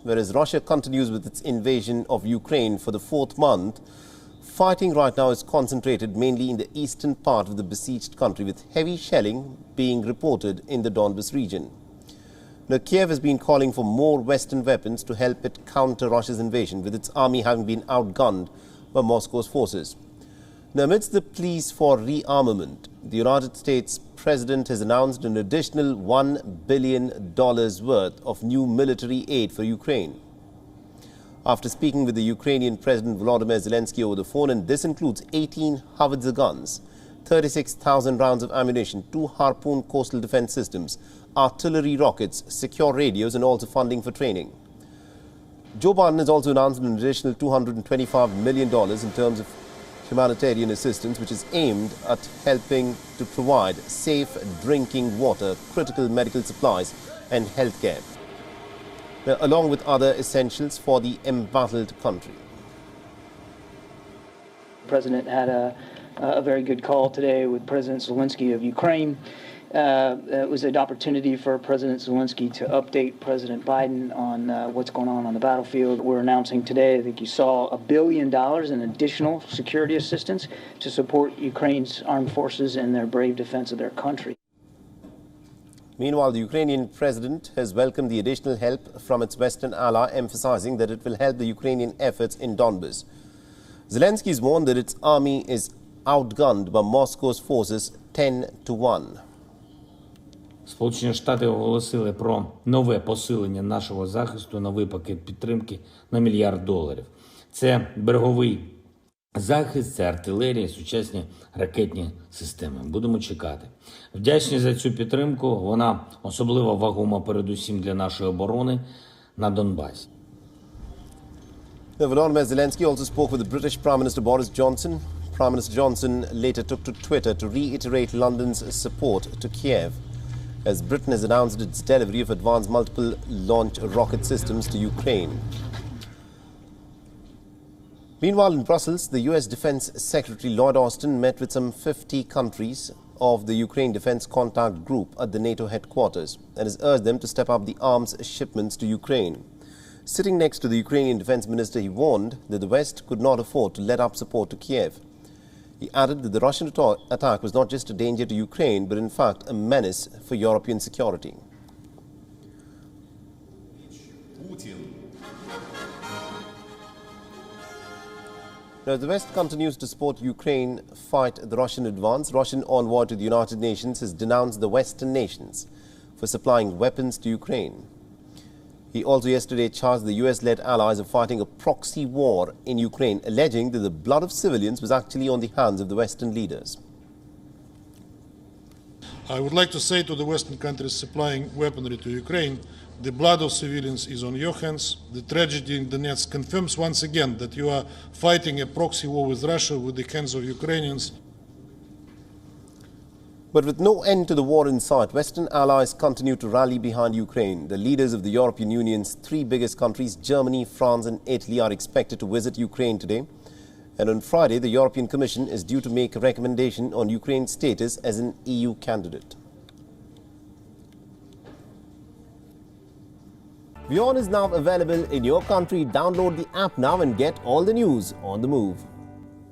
whereas Russia continues with its invasion of Ukraine for the fourth month. Fighting right now is concentrated mainly in the eastern part of the besieged country, with heavy shelling being reported in the Donbas region. Now, Kyiv has been calling for more Western weapons to help it counter Russia's invasion, with its army having been outgunned by Moscow's forces. Now, amidst the pleas for rearmament, the United States President has announced an additional $1 billion worth of new military aid for Ukraine. After speaking with the Ukrainian President Volodymyr Zelensky over the phone, and this includes 18 howitzer guns, 36,000 rounds of ammunition, 2 Harpoon coastal defense systems, artillery rockets, secure radios, and also funding for training. Joe Biden has also announced an additional $225 million in terms of humanitarian assistance, which is aimed at helping to provide safe drinking water, critical medical supplies, and healthcare, along with other essentials for the embattled country. The President had a very good call today with President Zelensky of Ukraine. It was an opportunity for President Zelensky to update President Biden on what's going on the battlefield. We're announcing today, I think you saw, $1 billion in additional security assistance to support Ukraine's armed forces in their brave defense of their country. Meanwhile, the Ukrainian president has welcomed the additional help from its Western ally, emphasizing that it will help the Ukrainian efforts in Donbas. Zelensky has warned that its army is outgunned by Moscow's forces 10-1. Сполучені Штати оголосили про нове посилення нашого захисту, новий пакет підтримки на $1 мільярд. Це береговий захист, це артилерія, сучасні ракетні системи. Будемо чекати. Вдячні за цю підтримку. Вона особливо вагома передусім для нашої оборони на Донбасі. Volodymyr Zelensky also spoke with the British Prime Minister Boris Johnson. Prime Minister Johnson later took to Twitter to reiterate London's support to Kyiv, as Britain has announced its delivery of advanced multiple launch rocket systems to Ukraine. Meanwhile, in Brussels, the US Defense Secretary Lloyd Austin met with some 50 countries of the Ukraine Defense Contact Group at the NATO headquarters and has urged them to step up the arms shipments to Ukraine. Sitting next to the Ukrainian Defense Minister, he warned that the West could not afford to let up support to Kyiv. He added that the Russian attack was not just a danger to Ukraine, but in fact a menace for European security. Now, as the West continues to support Ukraine fight the Russian advance, Russian envoy to the United Nations has denounced the Western nations for supplying weapons to Ukraine. He also yesterday charged the US-led allies of fighting a proxy war in Ukraine, alleging that the blood of civilians was actually on the hands of the Western leaders. I would like to say to the Western countries supplying weaponry to Ukraine, the blood of civilians is on your hands. The tragedy in Donetsk confirms once again that you are fighting a proxy war with Russia with the hands of Ukrainians. But with no end to the war in sight, Western allies continue to rally behind Ukraine. The leaders of the European Union's 3 biggest countries, Germany, France and Italy, are expected to visit Ukraine today. And on Friday, the European Commission is due to make a recommendation on Ukraine's status as an EU candidate. WION is now available in your country. Download the app now and get all the news on the move.